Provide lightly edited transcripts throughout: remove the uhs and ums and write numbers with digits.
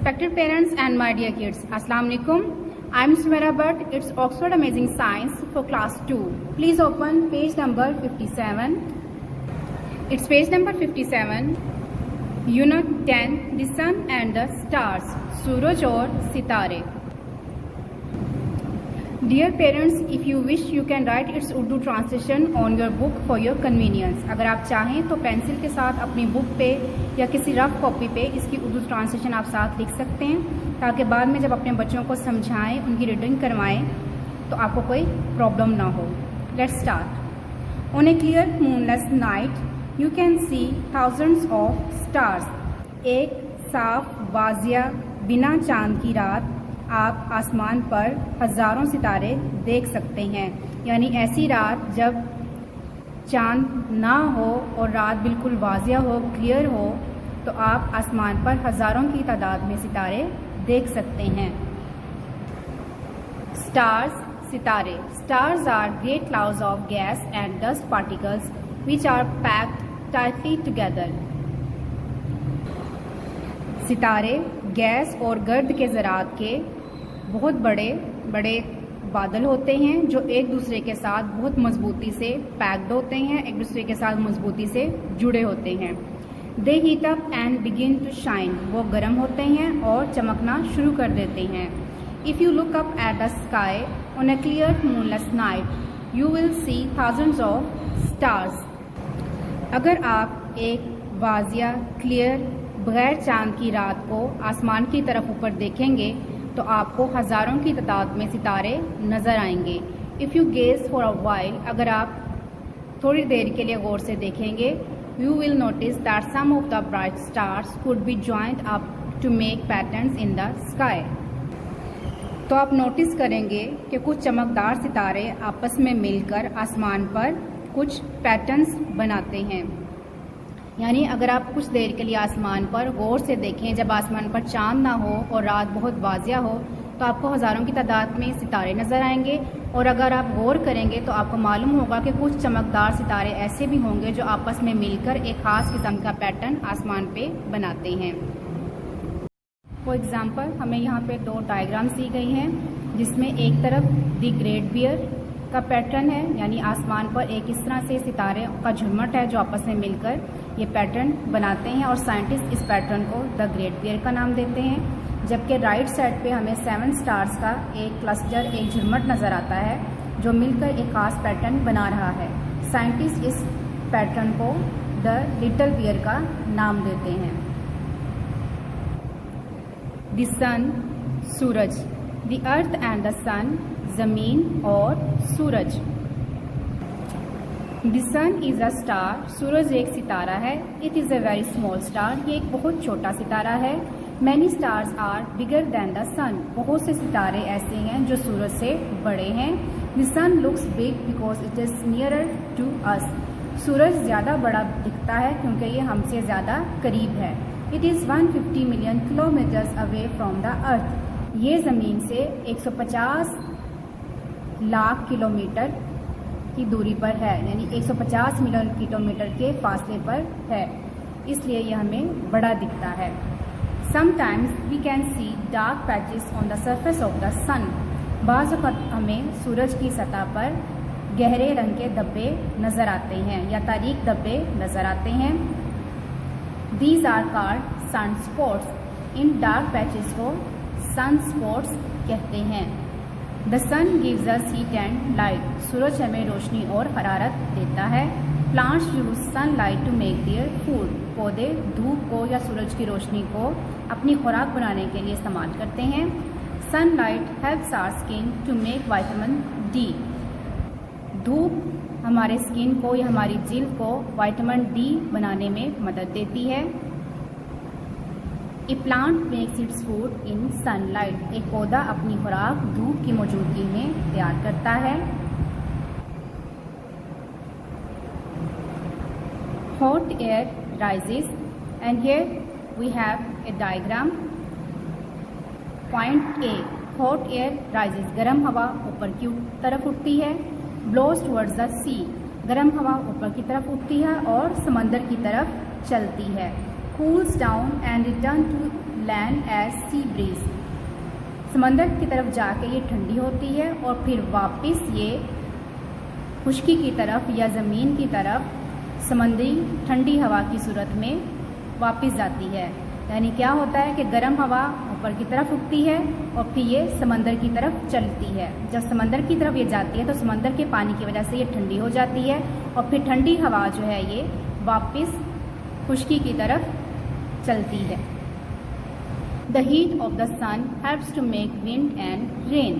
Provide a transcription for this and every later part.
Respected parents and my dear kids, Assalamu alaikum. I'm Sumera Bhatt. It's Oxford Amazing Science for class 2. Please open page number 57. It's page number 57. Unit 10, the sun and the stars, सूरज और सितारे. Dear parents, if you wish, you can write its Urdu translation on your book for your convenience. अगर आप चाहें तो pencil के साथ अपनी book पे या किसी रफ कॉपी पे इसकी उर्दू ट्रांसलेशन आप साथ लिख सकते हैं, ताकि बाद में जब अपने बच्चों को समझाएं, उनकी रीडिंग करवाएं, तो आपको कोई प्रॉब्लम ना हो. Let's start. On a clear moonless night you can see thousands of stars. एक साफ वाजिया बिना चांद की रात आप आसमान पर हजारों सितारे देख सकते हैं. यानी ऐसी रात जब चांद ना हो और रात बिल्कुल वाजिया हो, क्लियर हो, तो आप आसमान पर हजारों की तादाद में सितारे देख सकते हैं. स्टार्स, सितारे. Stars are great clouds of gas and dust particles which are packed tightly together. सितारे गैस और गर्द के ज़रात के बहुत बड़े बड़े बादल होते हैं जो एक दूसरे के साथ बहुत मजबूती से पैक्ड होते हैं, एक दूसरे के साथ मजबूती से जुड़े होते हैं. They heat up and begin to shine. वो गर्म होते हैं और चमकना शुरू कर देते हैं. If you look up at the sky on a clear moonless night you will see thousands of stars. अगर आप एक वाजिया क्लियर बगैर चांद की रात को आसमान की तरफ ऊपर देखेंगे तो आपको हजारों की तादाद में सितारे नजर आएंगे. If you gaze for a while, अगर आप थोड़ी देर के लिए गौर से देखेंगे, you will notice that some of the bright stars could be joined up to make patterns in the sky. तो आप नोटिस करेंगे कि कुछ चमकदार सितारे आपस में मिलकर आसमान पर कुछ पैटर्न्स बनाते हैं. यानी अगर आप कुछ देर के लिए आसमान पर गौर से देखें, जब आसमान पर चांद ना हो और रात बहुत वाजिया हो, तो आपको हज़ारों की तादाद में सितारे नज़र आएंगे. और अगर आप गौर करेंगे तो आपको मालूम होगा कि कुछ चमकदार सितारे ऐसे भी होंगे जो आपस में मिलकर एक ख़ास किस्म का पैटर्न आसमान पे बनाते हैं. फॉर एग्ज़ाम्पल, हमें यहाँ पे दो डायग्राम्स दी गई हैं, जिसमें एक तरफ दी ग्रेट बियर का पैटर्न है, यानी आसमान पर एक इस तरह से सितारे का झुरमट है जो आपस में मिलकर ये पैटर्न बनाते हैं, और साइंटिस्ट इस पैटर्न को द ग्रेट बियर का नाम देते हैं. जबकि राइट साइड पे हमें 7 स्टार्स का एक क्लस्टर, एक झुरमट नज़र आता है जो मिलकर एक खास पैटर्न बना रहा है. साइंटिस्ट इस पैटर्न को द लिटिल बियर का नाम देते हैं. द सन, सूरज. The earth and the sun, जमीन और सूरज. The sun is a star. सूरज एक सितारा है. It is a very small star. ये एक बहुत छोटा सितारा है. Many stars are bigger than the sun. बहुत से सितारे ऐसे हैं जो सूरज से बड़े हैं. The sun looks big because it is nearer to us. सूरज ज़्यादा बड़ा दिखता है क्योंकि ये हमसे ज़्यादा करीब है. It is 150 million kilometres away from the अर्थ. ये ज़मीन से 150 लाख किलोमीटर की दूरी पर है, यानी 150 मिलियन किलोमीटर के फासले पर है, इसलिए यह हमें बड़ा दिखता है. Sometimes we can see dark patches on the surface of the sun. बाज़ वक़्त हमें सूरज की सतह पर गहरे रंग के धब्बे नज़र आते हैं या तारीक धब्बे नज़र आते हैं. These are called sun spots. इन डार्क पैचेस को सन स्पॉट्स कहते हैं. The sun gives us heat and light. सूरज हमें रोशनी और हरारत देता है. Plants use sun light to make their food. पौधे धूप को या सूरज की रोशनी को अपनी खुराक बनाने के लिए इस्तेमाल करते हैं. Sunlight helps our skin to make vitamin D. धूप हमारे स्किन को या हमारी जिल्द को विटामिन डी बनाने में मदद देती है. A plant makes its food in sunlight. एक पौधा अपनी खुराक धूप की मौजूदगी में तैयार करता है. Hot air rises and here we have a diagram. Point A, hot air rises. गर्म हवा ऊपर की तरफ उठती है. Blows towards the sea. गर्म हवा ऊपर की तरफ उठती है और समंदर की तरफ चलती है. cools down and return to land as sea breeze. समंदर की तरफ जाके ये ठंडी होती है और फिर वापस ये खुश्की की तरफ या ज़मीन की तरफ समुद्री ठंडी हवा की सूरत में वापस जाती है। यानी क्या होता है कि गर्म हवा ऊपर की तरफ उठती है और फिर ये समंदर की तरफ चलती है। जब समंदर की तरफ ये जाती है तो समंदर के पानी की वजह से ये ठंडी हो जाती है और फिर ठंडी हवा जो है ये वापस खुश्की की तरफ चलती है। The heat of the sun helps to make wind and rain.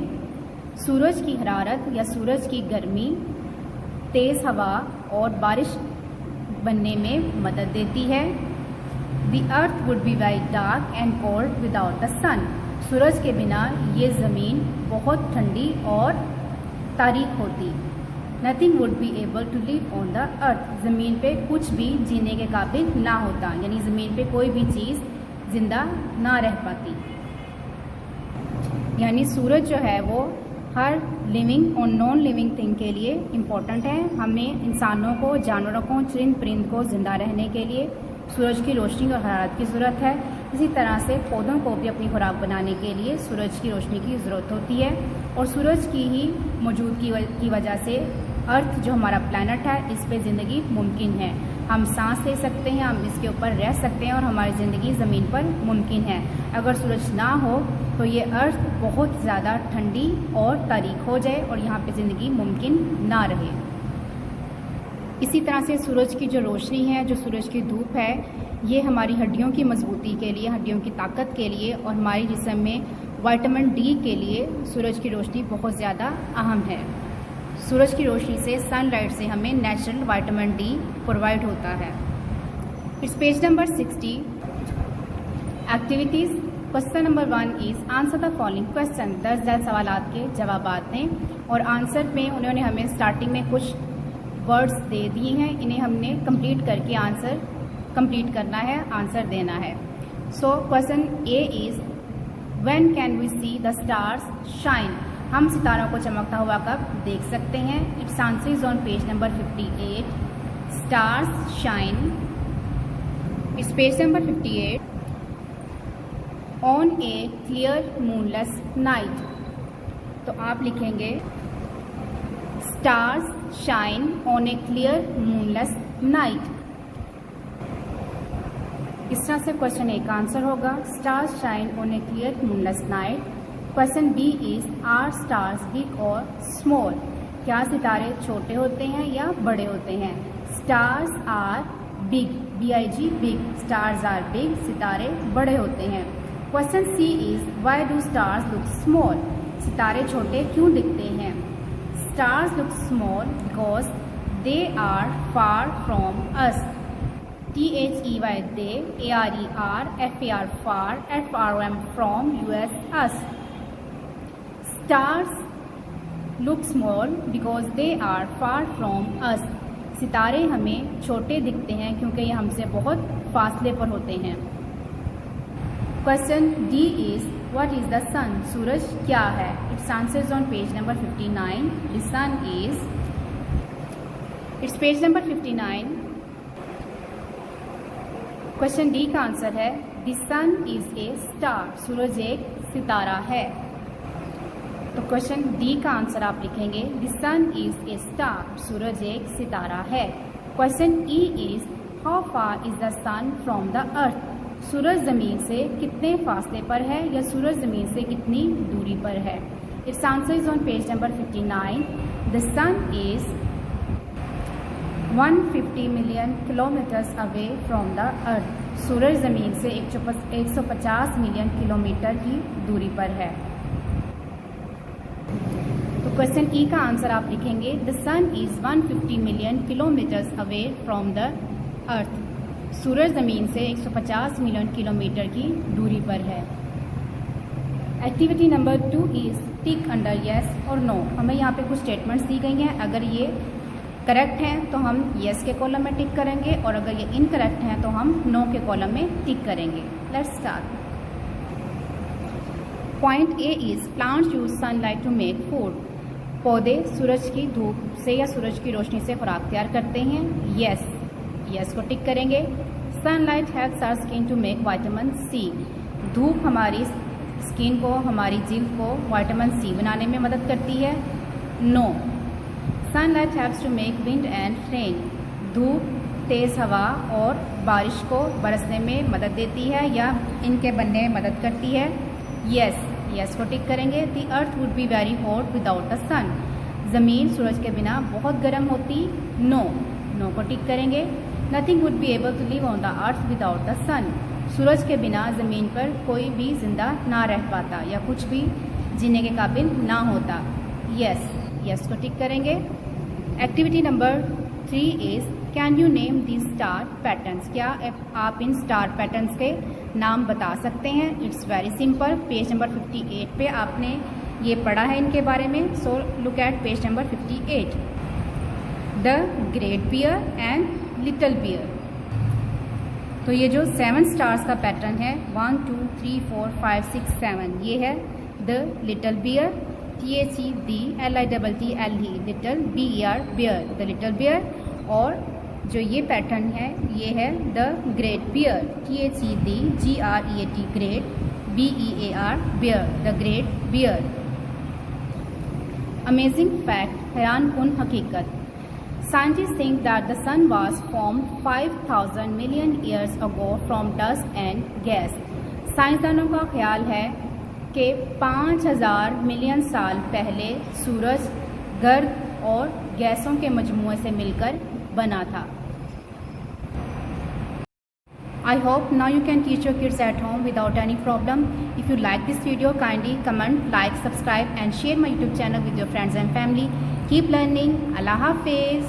सूरज की हरारत या सूरज की गर्मी तेज़ हवा और बारिश बनने में मदद देती है। The earth would be very dark and cold without the sun. सूरज के बिना ये ज़मीन बहुत ठंडी और तारीक होती। Nothing would be able to live on the earth. ज़मीन पे कुछ भी जीने के काबिल ना होता, यानी ज़मीन पे कोई भी चीज़ जिंदा ना रह पाती। यानी सूरज जो है वो हर लिविंग और नॉन लिविंग थिंग के लिए इम्पोर्टेंट है। हमें इंसानों को, जानवरों को, चरिंद परिंद को जिंदा रहने के लिए सूरज की रोशनी और हरारत की ज़रूरत है। इसी तरह से पौधों को भी अपनी खुराक बनाने के लिए सूरज की रोशनी की ज़रूरत होती है और सूरज की ही मौजूदगी की वजह से अर्थ जो हमारा प्लैनेट है इस पे ज़िंदगी मुमकिन है। हम सांस ले सकते हैं, हम इसके ऊपर रह सकते हैं और हमारी ज़िंदगी ज़मीन पर मुमकिन है। अगर सूरज ना हो तो ये अर्थ बहुत ज़्यादा ठंडी और तारीक हो जाए और यहाँ पे ज़िंदगी मुमकिन ना रहे। इसी तरह से सूरज की जो रोशनी है, जो सूरज की धूप है, ये हमारी हड्डियों की मजबूती के लिए, हड्डियों की ताकत के लिए और हमारी जिस्म में विटामिन डी के लिए सूरज की रोशनी बहुत ज़्यादा अहम है। सूरज की रोशनी से, सनलाइट से हमें नेचुरल विटामिन डी प्रोवाइड होता है। It's page number 60। Activities. Question number 1 is answer the following question. 10 सवालात के जवाबात दें और आंसर में उन्होंने हमें स्टार्टिंग में कुछ वर्ड्स दे दिए हैं, इन्हें हमने कंप्लीट करके आंसर कंप्लीट करना है, आंसर देना है। So question A is when can we see the stars shine. हम सितारों को चमकता हुआ कब देख सकते हैं। It's answer is on page number 58। Stars shine. It's page number 58। On a clear moonless night. तो आप लिखेंगे stars shine on a clear moonless night. इस तरह से क्वेश्चन ए का आंसर होगा stars shine on a clear moonless night. Question B is are stars big और small. क्या सितारे छोटे होते हैं या बड़े होते हैं। Stars are big, BIG big, stars are big, सितारे बड़े होते हैं। Question C is why do stars look small. सितारे छोटे क्यों दिखते हैं। Stars look small because they are far from us. THEY they, ARER, FAR far, FROM from, US us. Stars look small because they are far from us. सितारे हमें छोटे दिखते हैं क्योंकि ये हमसे बहुत फासले पर होते हैं। Question D is what is the sun. सूरज क्या है। Its answers on page number 59। The sun is, its page number 59। Question D का आंसर है the sun is a star. सूरज एक सितारा है। तो क्वेश्चन डी का आंसर आप लिखेंगे the sun is a star. सूरज एक सितारा है। Question E is how far is the sun from the earth. सूरज जमीन से कितने फासले पर है या सूरज जमीन से कितनी दूरी पर है। Its answer is on page number 59। The sun is 150 million kilometres away from the earth. सूरज ज़मीन से 150 मिलियन किलोमीटर की दूरी पर है। तो क्वेश्चन ई का आंसर आप लिखेंगे the sun is 150 million kilometres away from the earth. सूरज ज़मीन से 150 मिलियन किलोमीटर की दूरी पर है। Activity number 2 is tick under yes और नो। हमें यहाँ पे कुछ स्टेटमेंट्स दी गई हैं। अगर ये करेक्ट हैं तो हम येस के कॉलम में टिक करेंगे और अगर ये इनकरेक्ट हैं तो हम नो के कॉलम में टिक करेंगे। Let's start. Point A is plants use sunlight to make food. पौधे सूरज की धूप से या सूरज की रोशनी से खुराक तैयार करते हैं। यस, यस को टिक करेंगे। Sunlight helps our skin to make vitamin C. धूप हमारी स्किन को, हमारी जिल्द को विटामिन सी बनाने में मदद करती है। No. Sunlight helps to make wind and rain. धूप, तेज़ हवा और बारिश को बरसने में मदद देती है या इनके बनने में मदद करती है। यस, यस को टिक करेंगे। The earth would be very hot without the sun. ज़मीन सूरज के बिना बहुत गर्म होती। नो, नो को टिक करेंगे। Nothing would be able to live on the earth without the sun. सूरज के बिना ज़मीन पर कोई भी जिंदा ना रह पाता या कुछ भी जीने के काबिल ना होता। यस, यस को टिक करेंगे। Activity number 3 is can you name the star patterns. क्या आप इन स्टार पैटर्न्स के नाम बता सकते हैं? It's very simple. Page number 58 पे आपने ये पढ़ा है इनके बारे में। So look at page number 58। The great bear and little bear. तो ये जो 7 स्टार्स का पैटर्न है 1 2 3 4 5 6 7, ये है the little bear, THEDLITTLE little BER bear, the little bear. और जो ये पैटर्न है ये है the great bear, THEDGREAT great BEAR bear, the great bear. Amazing fact, हैरान कुन हकीकत। Scientists think that the sun was formed 5,000 million years ago from dust and gas. साइंसदानों का ख्याल है कि 5,000 मिलियन साल पहले सूरज गर्द और गैसों के मजमूए से मिलकर बना था। I hope now you can teach your kids at home without any problem. If you like this video, kindly comment, like, subscribe and share my YouTube channel with your friends and family. Keep learning. Allah Hafiz.